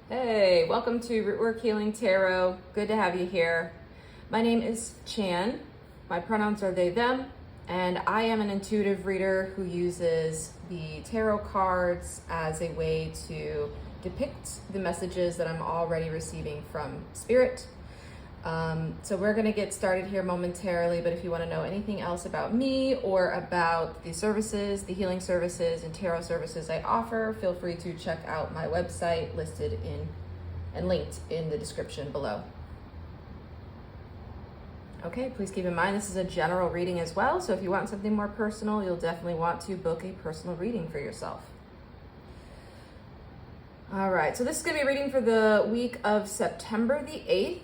Hey, welcome to Rootwork Healing Tarot. Good to have you here. My name is Chan. My pronouns are they, them, and I am an intuitive reader who uses the tarot cards as a way to depict the messages that I'm already receiving from Spirit. So we're going to get started here momentarily, but if you want to know anything else about me or about the services, the healing services and tarot services I offer, feel free to check out my website listed in and linked in the description below. Okay, please keep in mind this is a general reading as well, so if you want something more personal, you'll definitely want to book a personal reading for yourself. All right, so this is going to be a reading for the week of September the 8th.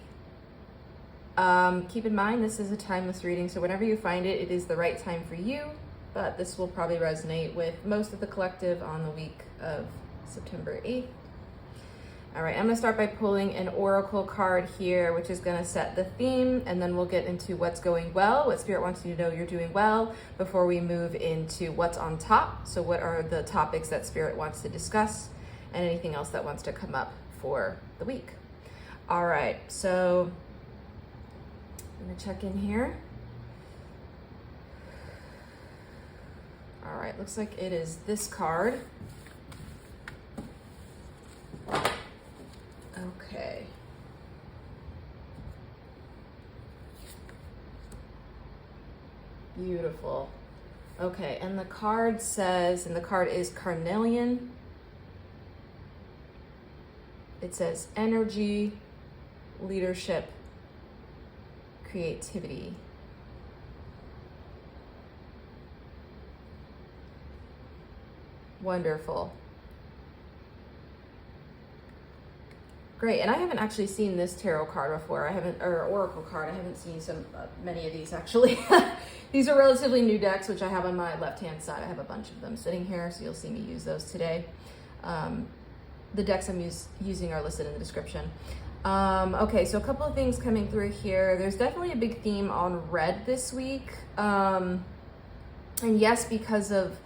Keep in mind, this is a timeless reading, so whenever you find it, it is the right time for you, but this will probably resonate with most of the collective on the week of September 8th. All right, I'm going to start by pulling an oracle card here, which is going to set the theme, and then we'll get into what's going well, what Spirit wants you to know you're doing well, before we move into what's on top. So what are the topics that Spirit wants to discuss, and anything else that wants to come up for the week. All right, so I'm gonna check in here. All right, looks like it is this card. Okay. Beautiful. Okay, and the card says, and the card is carnelian. It says energy, leadership, creativity. Wonderful. Great, and I haven't actually seen this tarot card before. Or oracle card. I haven't seen many of these actually. These are relatively new decks, which I have on my left-hand side. I have a bunch of them sitting here, so you'll see me use those today. The decks I'm using are listed in the description. Okay, so a couple of things coming through here. There's definitely a big theme on red this week. And yes, because of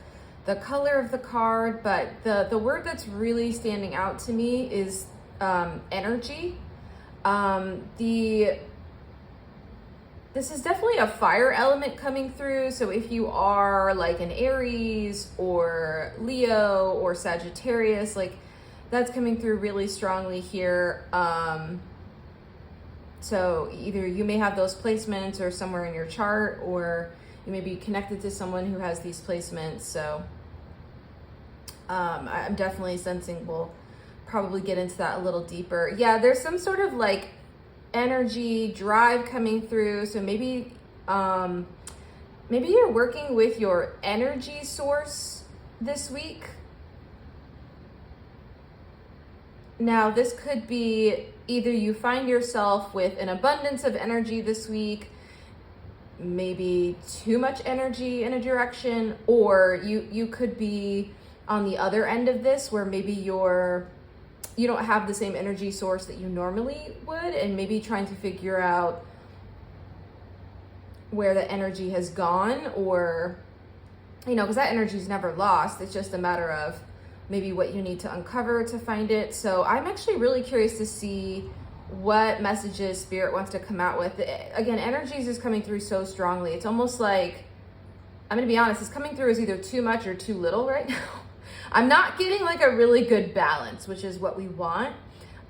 the color of the card, but the word that's really standing out to me is energy. This is definitely a fire element coming through. So if you are like an Aries or Leo or Sagittarius, like that's coming through really strongly here. So either you may have those placements or somewhere in your chart, or you may be connected to someone who has these placements. So I'm definitely sensing we'll probably get into that a little deeper. Yeah, there's some sort of like energy drive coming through. So maybe you're working with your energy source this week. Now, this could be either you find yourself with an abundance of energy this week, maybe too much energy in a direction, or you could be on the other end of this where maybe you don't have the same energy source that you normally would, and maybe trying to figure out where the energy has gone, or, because that energy is never lost. It's just a matter of maybe what you need to uncover to find it. So I'm actually really curious to see what messages Spirit wants to come out with. Again, energies is coming through so strongly. It's almost like, I'm gonna be honest, it's coming through as either too much or too little right now. I'm not getting like a really good balance, which is what we want.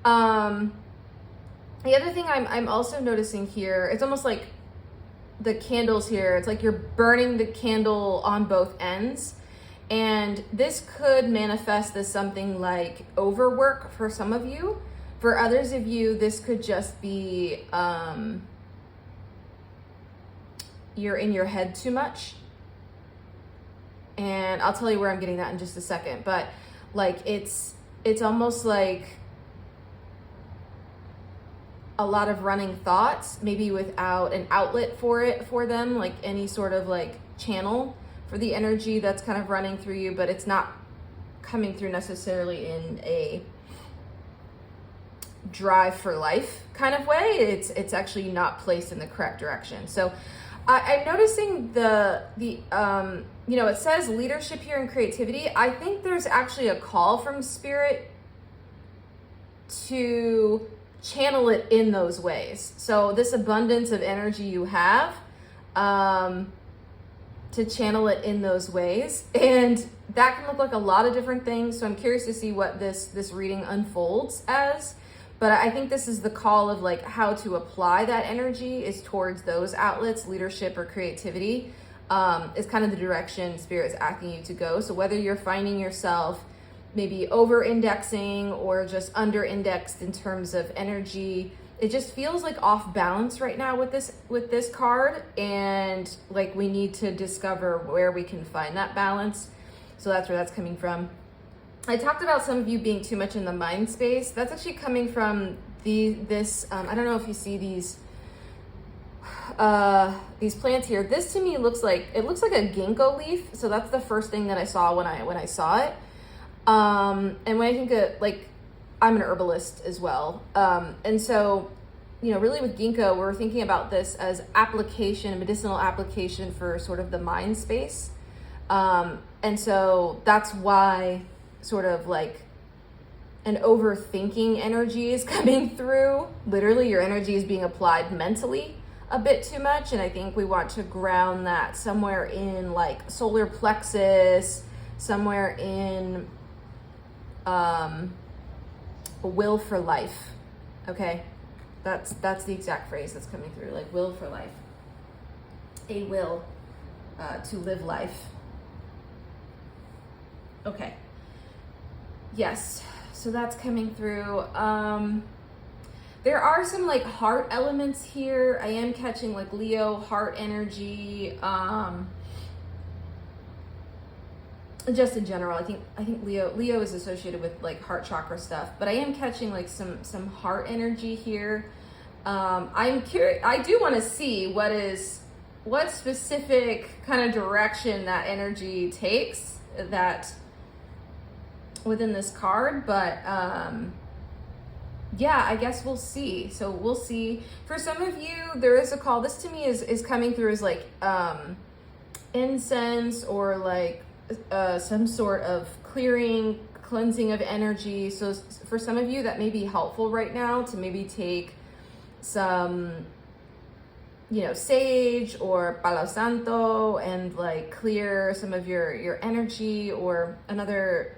The other thing I'm also noticing here, it's almost like the candles here, it's like you're burning the candle on both ends. And this could manifest as something like overwork for some of you. For others of you, this could just be you're in your head too much. And I'll tell you where I'm getting that in just a second. But like it's almost like a lot of running thoughts, maybe without an outlet for them, like any sort of like channel for the energy that's kind of running through you, but it's not coming through necessarily in a drive for life kind of way. It's actually not placed in the correct direction. So I'm noticing it says leadership here and creativity. I think there's actually a call from Spirit to channel it in those ways. So this abundance of energy you have, to channel it in those ways. And that can look like a lot of different things. So I'm curious to see what this reading unfolds as. But I think this is the call of like how to apply that energy is towards those outlets, leadership or creativity, is kind of the direction Spirit is asking you to go. So whether you're finding yourself maybe over indexing or just under indexed in terms of energy, it just feels like off balance right now with this card, and like we need to discover where we can find that balance. So that's where that's coming from. I talked about some of you being too much in the mind space. That's actually coming from this. I don't know if you see these plants here. This to me looks like a ginkgo leaf. So that's the first thing that I saw when I saw it. And when I think of, like, I'm an herbalist as well. And so, you know, really with ginkgo, we're thinking about this as medicinal application for sort of the mind space. And so that's why sort of like an overthinking energy is coming through. Literally, your energy is being applied mentally a bit too much. And I think we want to ground that somewhere in like solar plexus, somewhere in a will for life. Okay, that's the exact phrase that's coming through, like will for life, a will to live life. Okay, yes, so that's coming through. There are some like heart elements here. I am catching like Leo heart energy. Just in general, I think Leo is associated with like heart chakra stuff, but I am catching like some heart energy here. I'm curious. I do want to see what specific kind of direction that energy takes that within this card, but yeah, I guess we'll see. So we'll see. For some of you, there is a call. This to me is coming through as like incense or like some sort of cleansing of energy. So for some of you, that may be helpful right now to maybe take some, you know, sage or palo santo and like clear some of your energy, or another,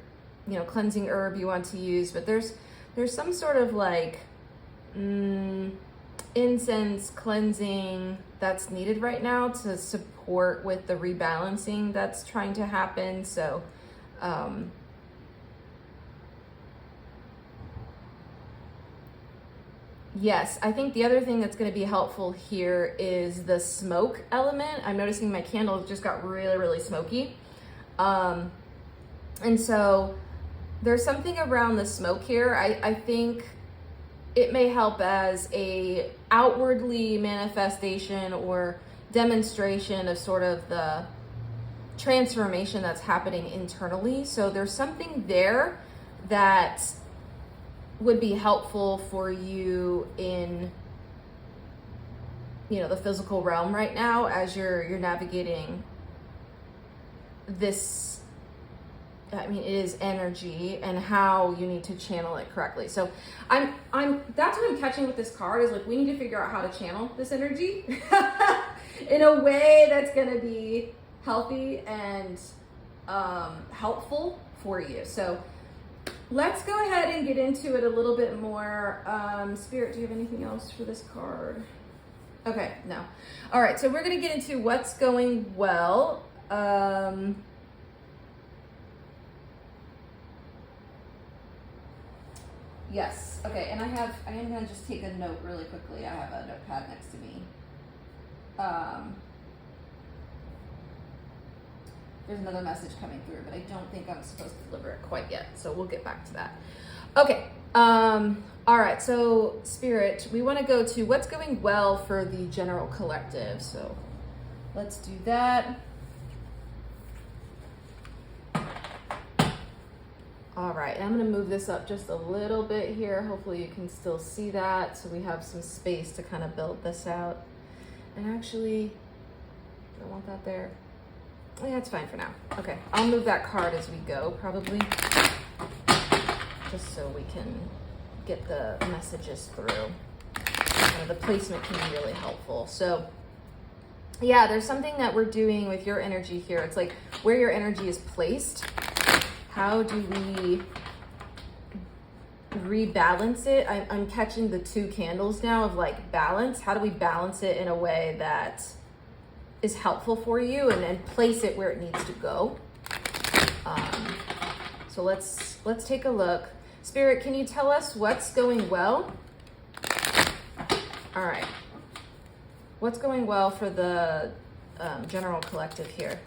you know, cleansing herb you want to use. But there's some sort of like incense cleansing that's needed right now to support with the rebalancing that's trying to happen. So yes, I think the other thing that's going to be helpful here is the smoke element. I'm noticing my candles just got really, really smoky. And so there's something around the smoke here. I think it may help as a outwardly manifestation or demonstration of sort of the transformation that's happening internally. So there's something there that would be helpful for you in, you know, the physical realm right now as you're navigating this. I mean, it is energy and how you need to channel it correctly. So that's what I'm catching with this card is like, we need to figure out how to channel this energy in a way that's going to be healthy and helpful for you. So let's go ahead and get into it a little bit more. Spirit, do you have anything else for this card? Okay, no. All right, so we're going to get into what's going well. Yes. Okay. And I am going to just take a note really quickly. I have a notepad next to me. There's another message coming through, but I don't think I'm supposed to deliver it quite yet. So we'll get back to that. Okay. All right. So Spirit, we want to go to what's going well for the general collective. So let's do that. All right, and I'm gonna move this up just a little bit here. Hopefully you can still see that. So we have some space to kind of build this out. And actually, I don't want that there. Oh, yeah, it's fine for now. Okay, I'll move that card as we go, probably. Just so we can get the messages through. The placement can be really helpful. So yeah, there's something that we're doing with your energy here. It's like where your energy is placed. How do we rebalance it? I'm catching the 2 candles now of like balance. How do we balance it in a way that is helpful for you, and then place it where it needs to go? So let's take a look. Spirit, can you tell us what's going well? All right. What's going well for the general collective here?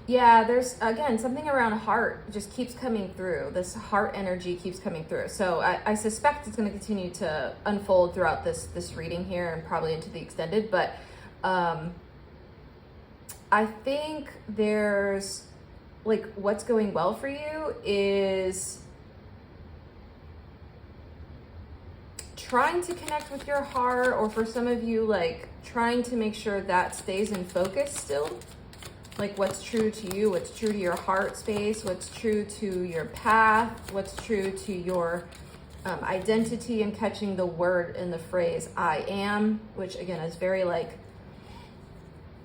Yeah, there's, again, something around heart just keeps coming through. This heart energy keeps coming through. So I suspect it's going to continue to unfold throughout this reading here and probably into the extended. But I think there's, like, what's going well for you is trying to connect with your heart, or for some of you, like, trying to make sure that stays in focus still. Like what's true to you, what's true to your heart space, what's true to your path, what's true to your identity, and catching the word in the phrase I am, which again is very like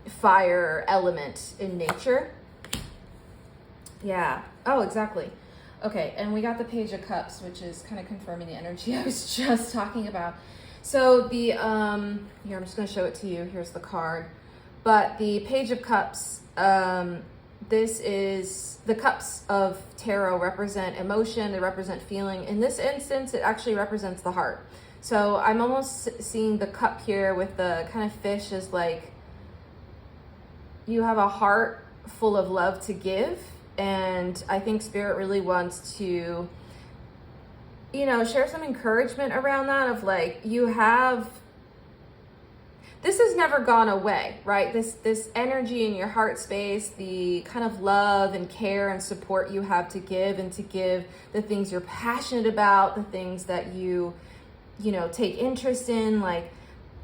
fire element in nature. Yeah. Oh, exactly. Okay. And we got the Page of Cups, which is kind of confirming the energy I was just talking about. So the, here, I'm just going to show it to you. Here's the card. But the Page of Cups, this is, the cups of tarot represent emotion, they represent feeling. In this instance, it actually represents the heart. So I'm almost seeing the cup here with the kind of fish as like, you have a heart full of love to give. And I think Spirit really wants to, you know, share some encouragement around that of like, you have, this has never gone away, right? This energy in your heart space, the kind of love and care and support you have to give, and to give the things you're passionate about, the things that you know, take interest in, like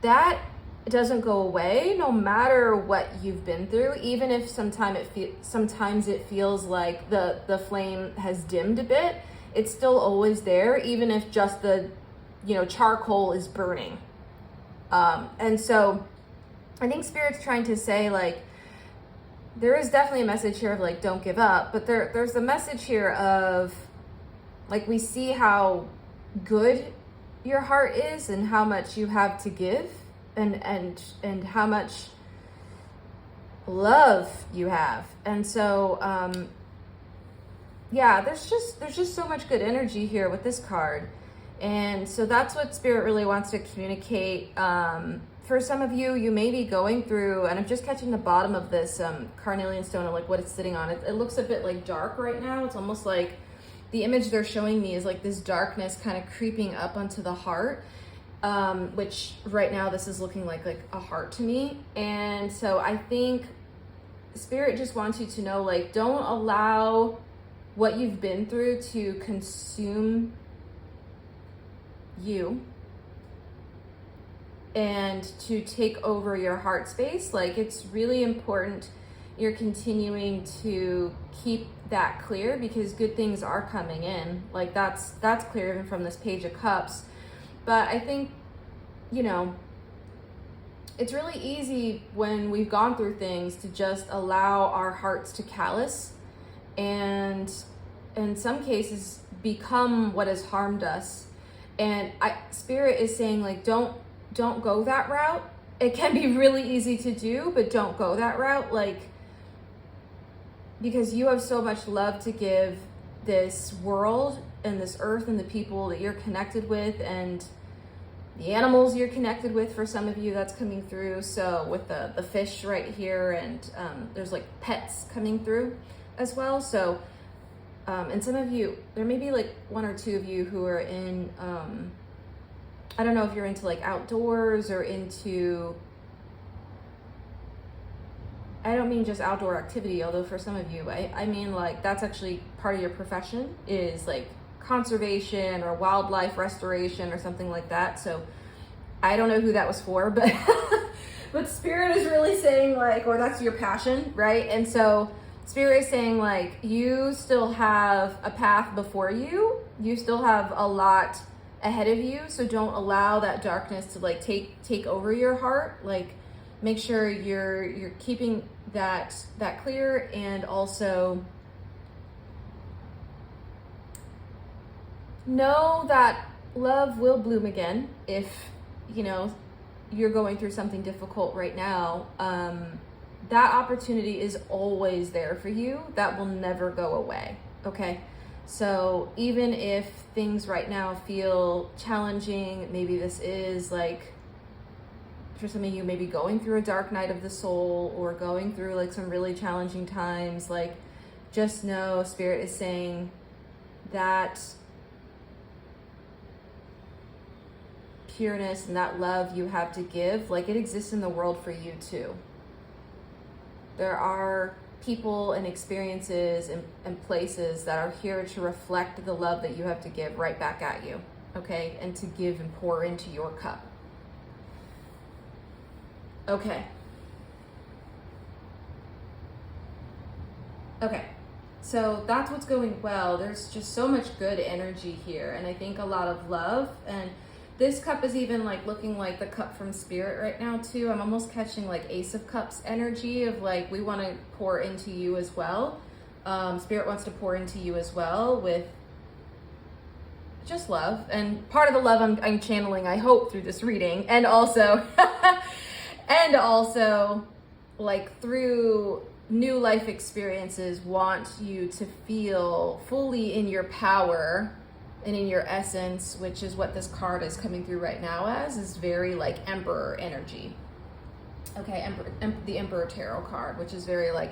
that doesn't go away no matter what you've been through. Even if sometimes it feels like the flame has dimmed a bit, it's still always there, even if just the, you know, charcoal is burning. And so I think Spirit's trying to say, like, there is definitely a message here of like, don't give up, but there's a message here of like, we see how good your heart is and how much you have to give, and how much love you have. And so, yeah, there's just so much good energy here with this card. And so that's what Spirit really wants to communicate. For some of you, you may be going through, and I'm just catching the bottom of this carnelian stone and like what it's sitting on. It looks a bit like dark right now. It's almost like the image they're showing me is like this darkness kind of creeping up onto the heart, which right now this is looking like a heart to me. And so I think Spirit just wants you to know, like, don't allow what you've been through to consume you and to take over your heart space. Like, it's really important you're continuing to keep that clear, because good things are coming in. Like, that's clear even from this Page of Cups. But I think, you know, it's really easy when we've gone through things to just allow our hearts to callous, and in some cases become what has harmed us. And Spirit is saying, like, don't go that route. It can be really easy to do, but don't go that route. Like, because you have so much love to give this world and this earth and the people that you're connected with, and the animals you're connected with. For some of you, that's coming through. So with the fish right here, and there's like pets coming through as well. So and some of you, there may be like one or two of you who are in, I don't know if you're into like outdoors or into, I don't mean just outdoor activity, although for some of you, I mean like that's actually part of your profession, is like conservation or wildlife restoration or something like that. So I don't know who that was for, but but Spirit is really saying like, or that's your passion, right? And so Spirit is saying like, you still have a path before you. You still have a lot ahead of you. So don't allow that darkness to like take over your heart. Like make sure you're keeping that clear, and also know that love will bloom again if, you know, you're going through something difficult right now. That opportunity is always there for you. That will never go away, okay? So even if things right now feel challenging, maybe this is like, for some of you, maybe going through a dark night of the soul or going through like some really challenging times, like just know Spirit is saying that pureness and that love you have to give, like it exists in the world for you too. There are people and experiences and places that are here to reflect the love that you have to give right back at you, okay? And to give and pour into your cup. Okay. Okay. So that's what's going well. There's just so much good energy here, and I think a lot of love. And this cup is even like looking like the cup from Spirit right now too. I'm almost catching like Ace of Cups energy of like, we want to pour into you as well. Spirit wants to pour into you as well with just love. And part of the love I'm channeling, I hope, through this reading, and also and also like through new life experiences, want you to feel fully in your power and in your essence, which is what this card is coming through right now as, is very like Emperor energy. Okay, the Emperor Tarot card, which is very like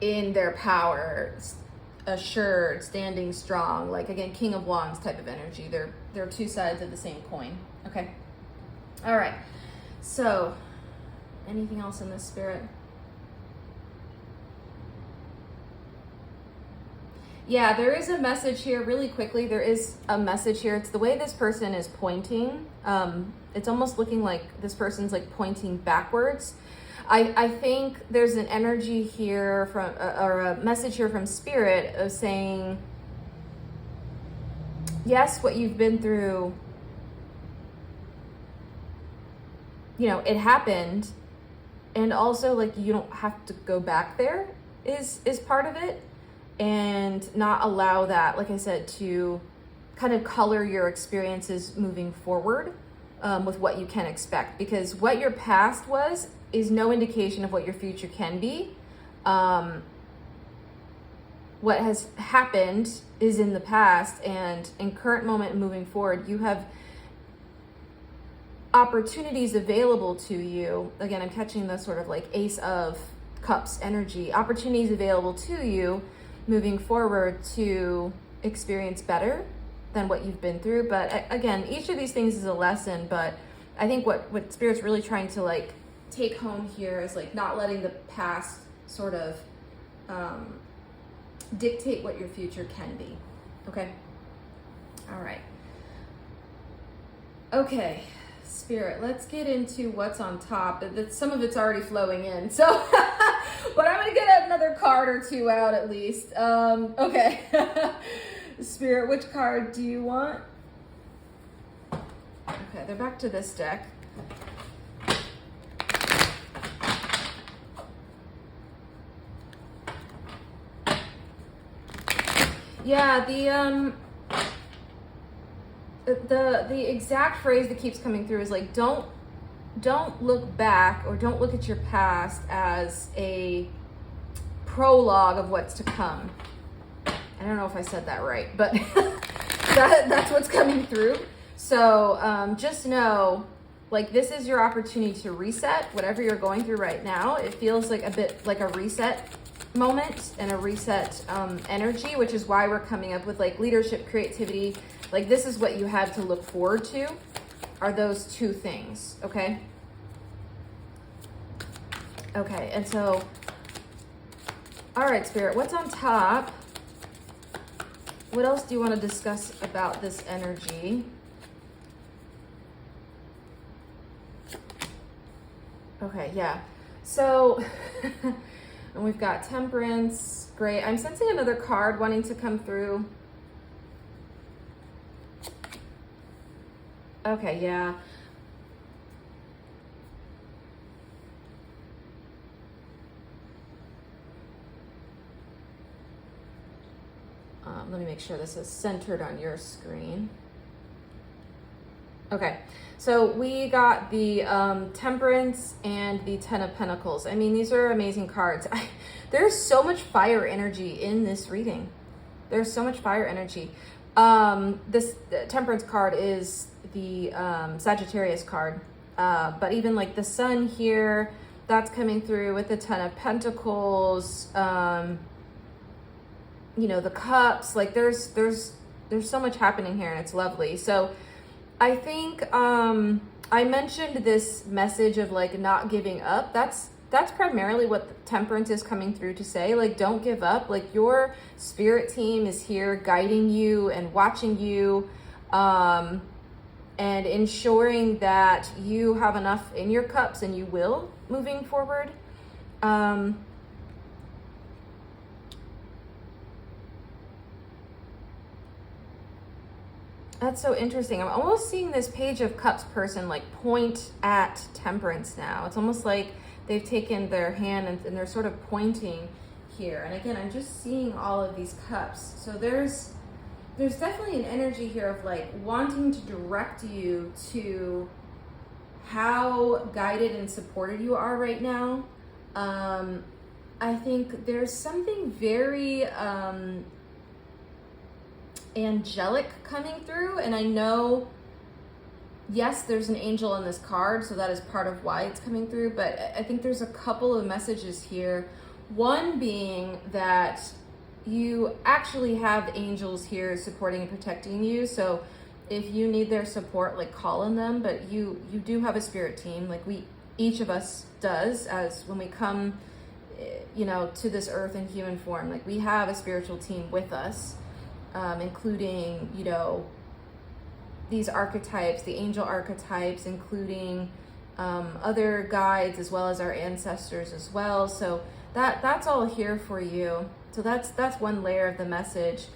in their power, assured, standing strong, like again, King of Wands type of energy. They're two sides of the same coin. Okay. All right. So anything else in this, Spirit? Yeah, there is a message here really quickly. There is a message here. It's the way this person is pointing. It's almost looking like this person's like pointing backwards. I think there's an energy here from, or a message here from Spirit of saying, yes, what you've been through, you know, it happened. And also like, you don't have to go back there is part of it. And not allow that, like I said, to kind of color your experiences moving forward with what you can expect. Because what your past was is no indication of what your future can be. What has happened is in the past, and in current moment moving forward, you have opportunities available to you. Again, I'm catching the sort of like Ace of Cups energy. Opportunities available to you moving forward to experience better than what you've been through. But again, each of these things is a lesson, but I think what Spirit's really trying to like take home here is like not letting the past sort of dictate what your future can be. Okay. All right. Okay, Spirit, let's get into what's on top. Some of it's already flowing in, so but I'm gonna get another card or two out at least. Okay. Spirit, which card do you want? Okay, they're back to this deck. Yeah, the exact phrase that keeps coming through is like, don't look back, or don't look at your past as a prologue of what's to come. I don't know if I said that right, but that's what's coming through. So just know, like, this is your opportunity to reset whatever you're going through right now. It feels like a bit like a reset moment and a reset energy, which is why we're coming up with like leadership, creativity. Like, this is what you have to look forward to, are those two things. Okay. Okay. And so, all right, Spirit, what's on top What else do you want to discuss about this energy? Okay, yeah. So, and we've got Temperance. Great. I'm sensing another card wanting to come through. Okay, yeah. Let me make sure this is centered on your screen. Okay, so we got the Temperance and the Ten of Pentacles. I mean, these are amazing cards. There's so much fire energy in this reading. There's so much fire energy. This Temperance card is the Sagittarius card. But even like the Sun here, that's coming through with the Ten of Pentacles. You know, the Cups, like there's so much happening here, and it's lovely. So I think I mentioned this message of like not giving up. That's primarily what the Temperance is coming through to say. Like, don't give up. Like, your spirit team is here guiding you and watching you, and ensuring that you have enough in your cups, and you will moving forward. That's so interesting. I'm almost seeing this Page of Cups person like point at Temperance now. It's almost like they've taken their hand and they're sort of pointing here. And again, I'm just seeing all of these cups. So there's definitely an energy here of like wanting to direct you to how guided and supported you are right now. I think there's something very angelic coming through, and I know, yes, there's an angel in this card, so that is part of why it's coming through, but I think there's a couple of messages here. One being that you actually have angels here supporting and protecting you, so if you need their support, like, call on them. But you do have a spirit team, like each of us does, as when we come, you know, to this earth in human form. Like, we have a spiritual team with us, including, you know, these archetypes, the angel archetypes, including other guides, as well as our ancestors as well. So that's all here for you. So that's one layer of the message.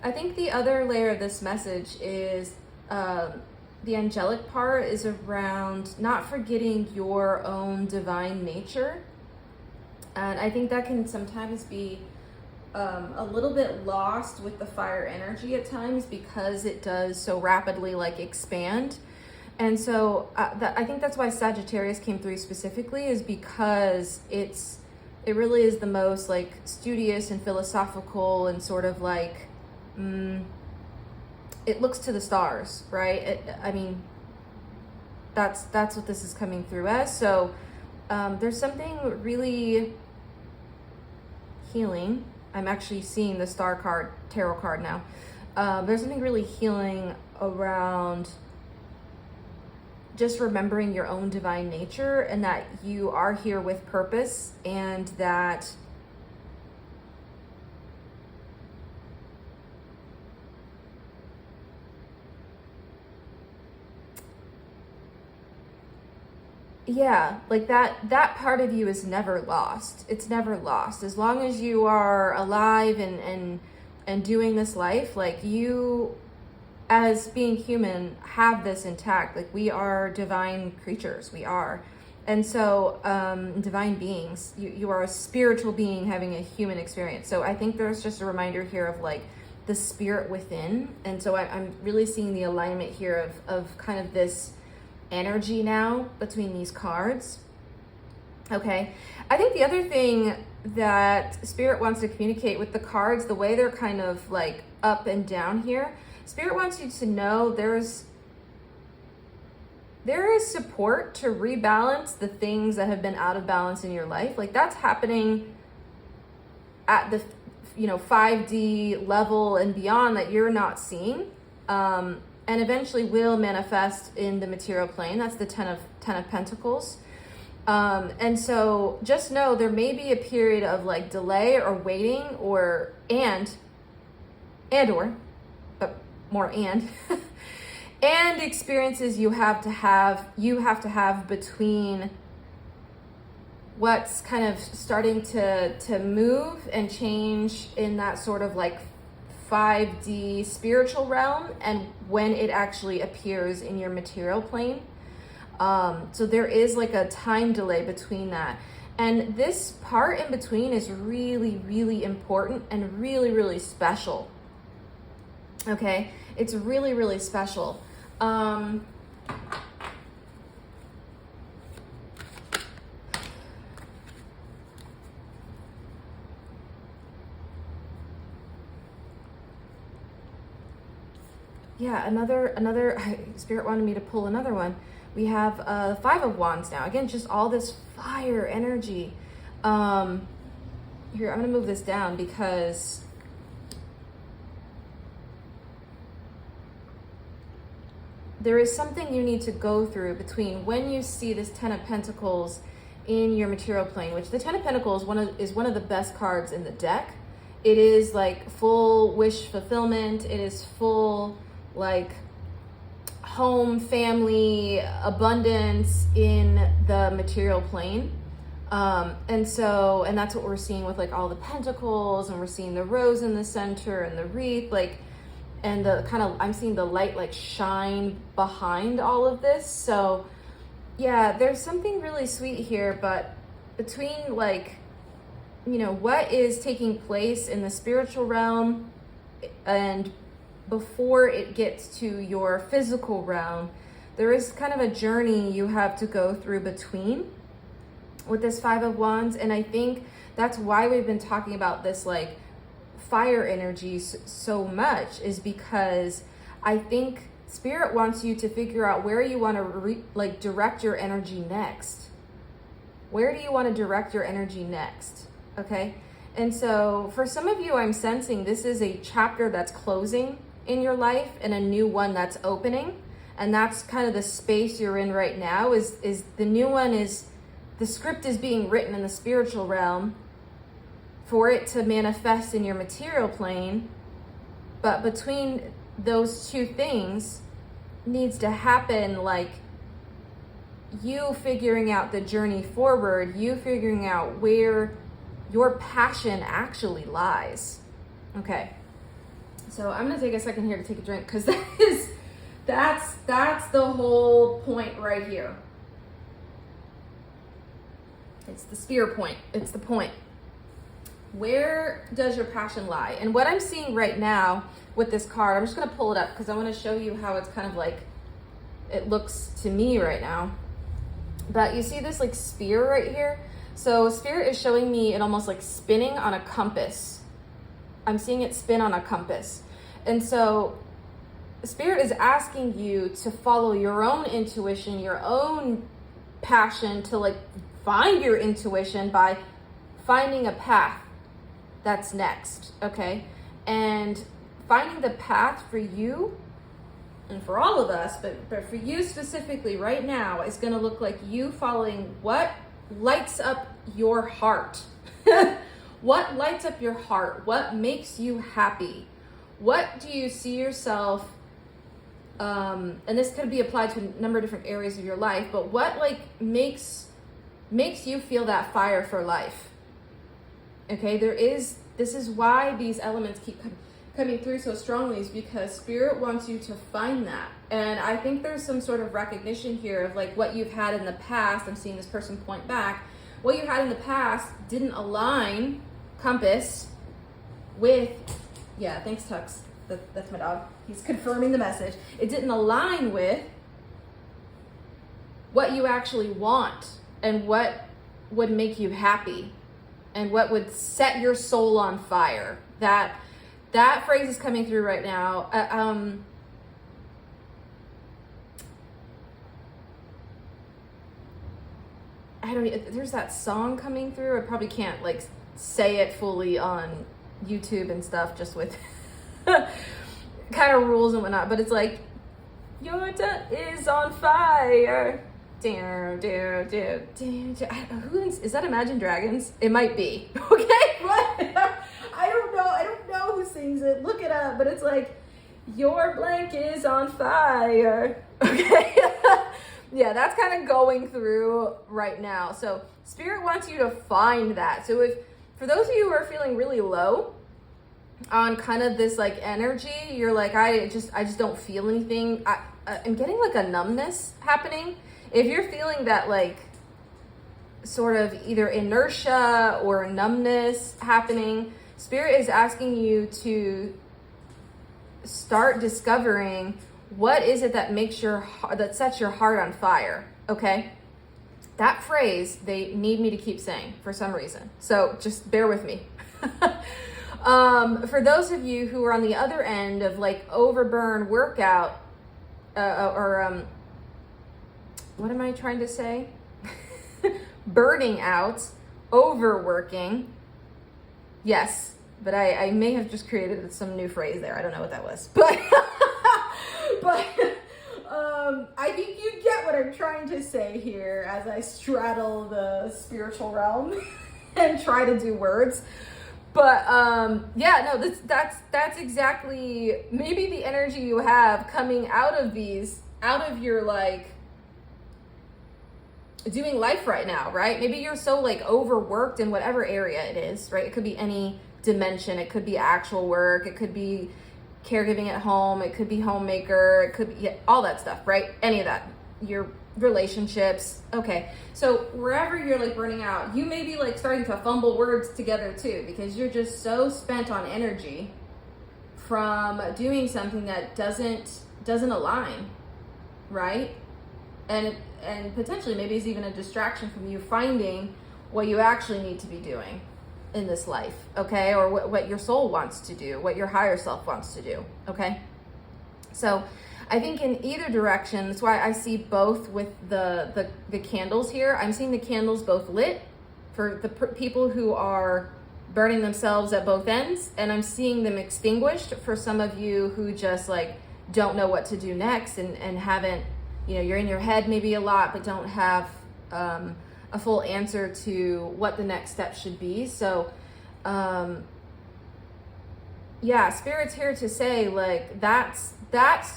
I think the other layer of this message is the angelic part is around not forgetting your own divine nature. And I think that can sometimes be a little bit lost with the fire energy at times, because it does so rapidly like expand. And so I think that's why Sagittarius came through specifically, is because it really is the most like studious and philosophical, and sort of like it looks to the stars, right? I mean, that's what this is coming through as. So there's something really healing. I'm actually seeing the Star card, tarot card now. There's something really healing around just remembering your own divine nature, and that you are here with purpose, and that yeah, like that part of you is never lost. It's never lost. As long as you are alive and doing this life, like, you as being human have this intact. Like, we are divine creatures, we are. And so divine beings, you are a spiritual being having a human experience. So I think there's just a reminder here of like the spirit within. And so I'm really seeing the alignment here of kind of this energy now between these cards. Okay, I think the other thing that Spirit wants to communicate with the cards, the way they're kind of like up and down here, Spirit wants you to know there is support to rebalance the things that have been out of balance in your life. Like, that's happening at the 5D level and beyond, that you're not seeing. And eventually will manifest in the material plane. That's the Ten of Pentacles. And so just know there may be a period of like delay or waiting, or more and and experiences you have to have between what's kind of starting to move and change in that sort of like 5D spiritual realm and when it actually appears in your material plane. So there is like a time delay between that. And this part in between is really, really important and really, really special. Okay, it's really, really special. Yeah, another Spirit wanted me to pull another one. We have the Five of Wands now. Again, just all this fire energy. Here, I'm gonna move this down because there is something you need to go through between when you see this Ten of Pentacles in your material plane, which the Ten of Pentacles is one of the best cards in the deck. It is like full wish fulfillment. It is full like home, family, abundance in the material plane. And that's what we're seeing with like all the pentacles, and we're seeing the rose in the center and the wreath, like, and the kind of, I'm seeing the light like shine behind all of this. So yeah, there's something really sweet here, but between like, you know, what is taking place in the spiritual realm and before it gets to your physical realm, there is kind of a journey you have to go through between with this Five of Wands. And I think that's why we've been talking about this like fire energy so much, is because I think Spirit wants you to figure out where you want to direct your energy next. Where do you want to direct your energy next? Okay. And so for some of you, I'm sensing this is a chapter that's closing in your life and a new one that's opening. And that's kind of the space you're in right now, is the new one is the script is being written in the spiritual realm for it to manifest in your material plane. But between those two things needs to happen, like you figuring out the journey forward, you figuring out where your passion actually lies. Okay. So I'm gonna take a second here to take a drink, because that's the whole point right here. It's the spear point. It's the point. Where does your passion lie? And what I'm seeing right now with this card, I'm just gonna pull it up because I want to show you how it's kind of like it looks to me right now. But you see this like spear right here? So Spirit is showing me it almost like spinning on a compass. I'm seeing it spin on a compass. And so Spirit is asking you to follow your own intuition, your own passion, to like find your intuition by finding a path that's next, okay? And finding the path for you and for all of us, but for you specifically right now, is gonna look like you following what lights up your heart. What lights up your heart? What makes you happy? What do you see yourself, and this could be applied to a number of different areas of your life, but what like makes you feel that fire for life? Okay, this is why these elements keep coming through so strongly, is because Spirit wants you to find that. And I think there's some sort of recognition here of like what you've had in the past. I'm seeing this person point back. What you had in the past didn't align, compass, with, yeah, thanks Tux. That's my dog. He's confirming the message. It didn't align with what you actually want and what would make you happy and what would set your soul on fire. That phrase is coming through right now. I don't, there's that song coming through. I probably can't like say it fully on YouTube and stuff, just with kind of rules and whatnot, but it's like, your tongue is on fire. Who is that? Imagine Dragons? It might be. Okay, what? I don't know who sings it. Look it up. But it's like, your blank is on fire. Okay. Yeah, that's kind of going through right now. So Spirit wants you to find that. So if, for those of you who are feeling really low on kind of this like energy, you're like, I just don't feel anything. I'm getting like a numbness happening. If you're feeling that like sort of either inertia or numbness happening, Spirit is asking you to start discovering what is it that that sets your heart on fire. Okay, that phrase they need me to keep saying for some reason, so just bear with me. For those of you who are on the other end of like overburn workout what am I trying to say? Burning out, overworking. Yes, but I may have just created some new phrase there. I don't know what that was, but I think you get what I'm trying to say here as I straddle the spiritual realm and try to do words. But yeah, no, that's exactly maybe the energy you have coming out of your like doing life right now, right? Maybe you're so like overworked in whatever area it is, right? It could be any dimension. It could be actual work. It could be caregiving at home. It could be homemaker. It could be all that stuff, right? Any of that. Your relationships. Okay. So wherever you're like burning out, you may be like starting to fumble words together too, because you're just so spent on energy from doing something that doesn't align, right? And potentially maybe it's even a distraction from you finding what you actually need to be doing in this life, okay? Or what your soul wants to do, what your higher self wants to do, okay? So I think in either direction, that's why I see both with the candles here. I'm seeing the candles both lit for the people who are burning themselves at both ends, and I'm seeing them extinguished for some of you who just like don't know what to do next and haven't, you're in your head maybe a lot, but don't have a full answer to what the next step should be. So yeah, Spirit's here to say like that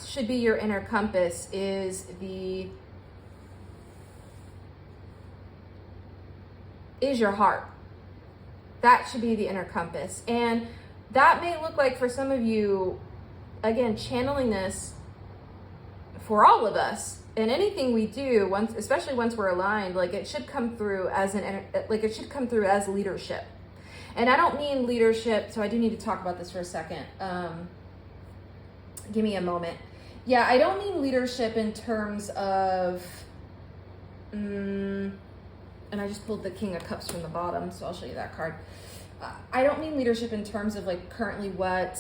should be your inner compass, is your heart. That should be the inner compass. And that may look like for some of you, again, channeling this for all of us. And anything we do, especially once we're aligned, like it should come through as leadership. And I don't mean leadership, so I do need to talk about this for a second. Give me a moment. Yeah, I don't mean leadership in terms of, and I just pulled the King of Cups from the bottom, so I'll show you that card. I don't mean leadership in terms of like currently what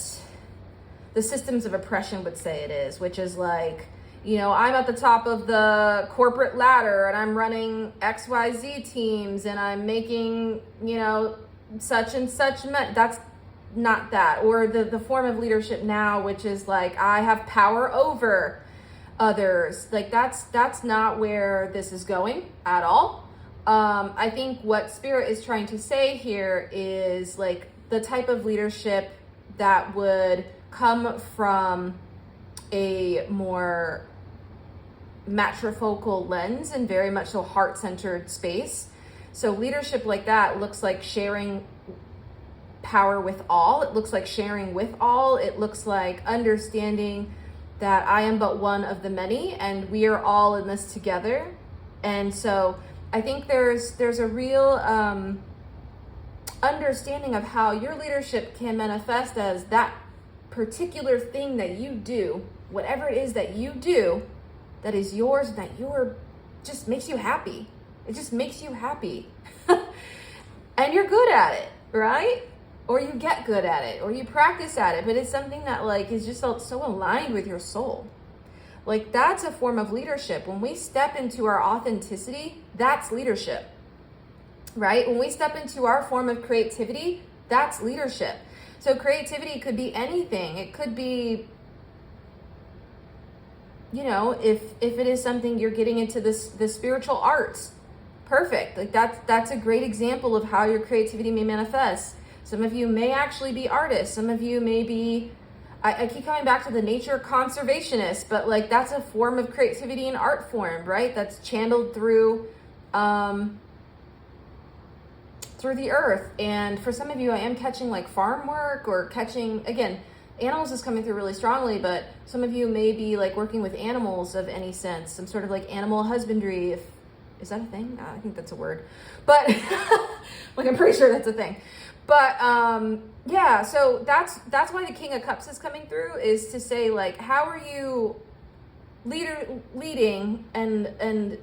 the systems of oppression would say it is, which is like, I'm at the top of the corporate ladder and I'm running XYZ teams and I'm making, such and such. That's not that. Or the form of leadership now, which is like, I have power over others. Like that's not where this is going at all. I think what Spirit is trying to say here is like the type of leadership that would come from a more matrifocal lens and very much so heart-centered space. So leadership like that looks like sharing power with all. It looks like sharing with all. It looks like understanding that I am but one of the many and we are all in this together. And so I think there's a real understanding of how your leadership can manifest as that particular thing that you do, whatever it is that you do that is yours, that just makes you happy. It just makes you happy. And you're good at it, right? Or you get good at it, or you practice at it, but it's something that like is just so aligned with your soul. Like that's a form of leadership. When we step into our authenticity, that's leadership, right? When we step into our form of creativity, that's leadership. So creativity could be anything. It could be, if it is something you're getting into the spiritual arts, perfect. Like that's a great example of how your creativity may manifest. Some of you may actually be artists. Some of you may be I keep coming back to the nature conservationist, but like that's a form of creativity and art form, right? That's channeled through the earth. And for some of you, I am catching like farm work or catching, again, animals is coming through really strongly, but some of you may be like working with animals of any sense, some sort of like animal husbandry. Is that a thing? I think that's a word, but like I'm pretty sure that's a thing. But yeah, so that's why the King of Cups is coming through, is to say like, how are you leading and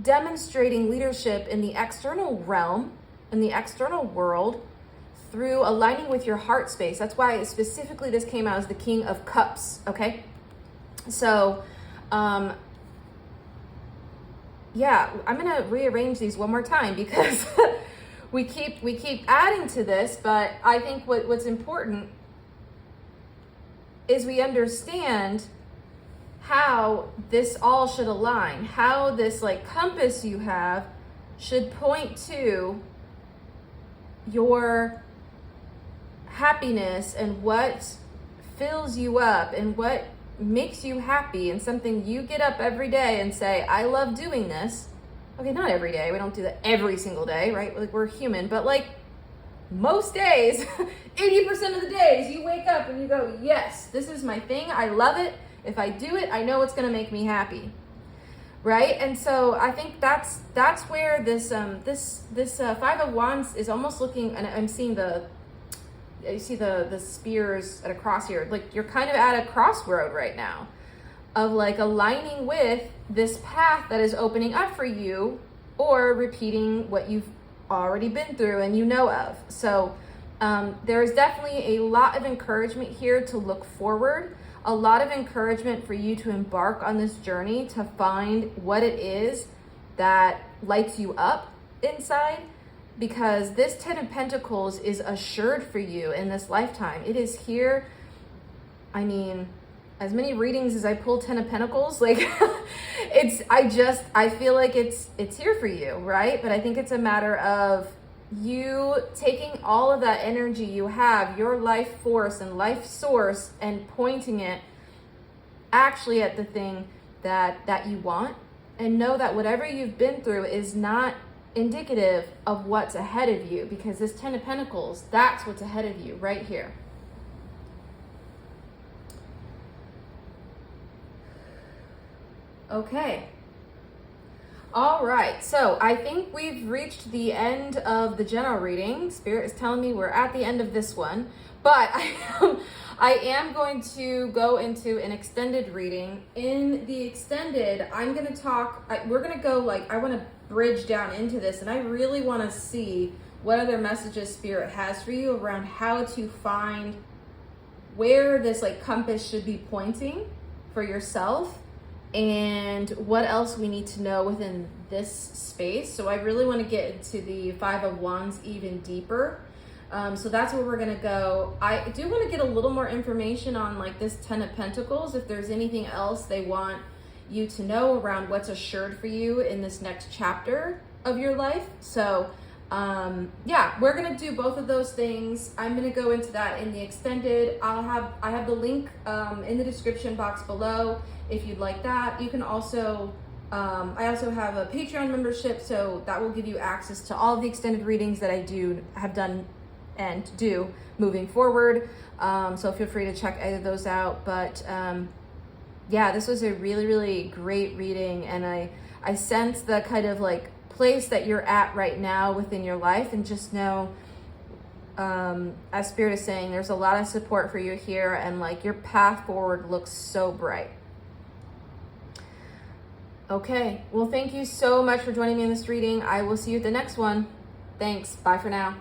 demonstrating leadership in the external realm, in the external world, through aligning with your heart space. That's why specifically this came out as the King of Cups, okay? So, yeah, I'm gonna rearrange these one more time because we keep adding to this, but I think what's important is we understand how this all should align, how this like compass you have should point to your happiness and what fills you up and what makes you happy, and something you get up every day and say, I love doing this. Okay, not every day. We don't do that every single day, right? Like, we're human, but like most days, 80% of the days, you wake up and you go, yes, this is my thing. I love it. If I do it, I know it's going to make me happy. Right? And so I think that's where this Five of Wands is almost looking, and I'm seeing you see the spears at a cross here. Like, you're kind of at a crossroad right now of like aligning with this path that is opening up for you, or repeating what you've already been through and you know of. So there is definitely a lot of encouragement here to look forward, a lot of encouragement for you to embark on this journey to find what it is that lights you up inside, because this 10 of Pentacles is assured for you in this lifetime. It is here. I mean, as many readings as I pull 10 of Pentacles, like I feel like it's here for you, right? But I think it's a matter of you taking all of that energy you have, your life force and life source, and pointing it actually at the thing that you want, and know that whatever you've been through is not indicative of what's ahead of you, because this 10 of Pentacles, that's what's ahead of you right here. Okay. All right, so I think we've reached the end of the general reading. Spirit is telling me we're at the end of this one, but I am going to go into an extended reading. In the extended, I'm going to talk, we're going to go like, I want to bridge down into this, and I really want to see what other messages Spirit has for you around how to find where this like compass should be pointing for yourself, and what else we need to know within this space. So I really want to get into the Five of Wands even deeper. So that's where we're going to go. I do want to get a little more information on like this 10 of Pentacles, if there's anything else they want you to know around what's assured for you in this next chapter of your life. So yeah, we're going to do both of those things. I'm going to go into that in the extended. I have the link in the description box below if you'd like that. You can also, I also have a Patreon membership, so that will give you access to all of the extended readings that I have done and do moving forward. So feel free to check either of those out. But yeah, this was a really, really great reading, and I sense the kind of like place that you're at right now within your life, and just know, as Spirit is saying, there's a lot of support for you here, and like your path forward looks so bright. Okay, well, thank you so much for joining me in this reading. I will see you at the next one. Thanks. Bye for now.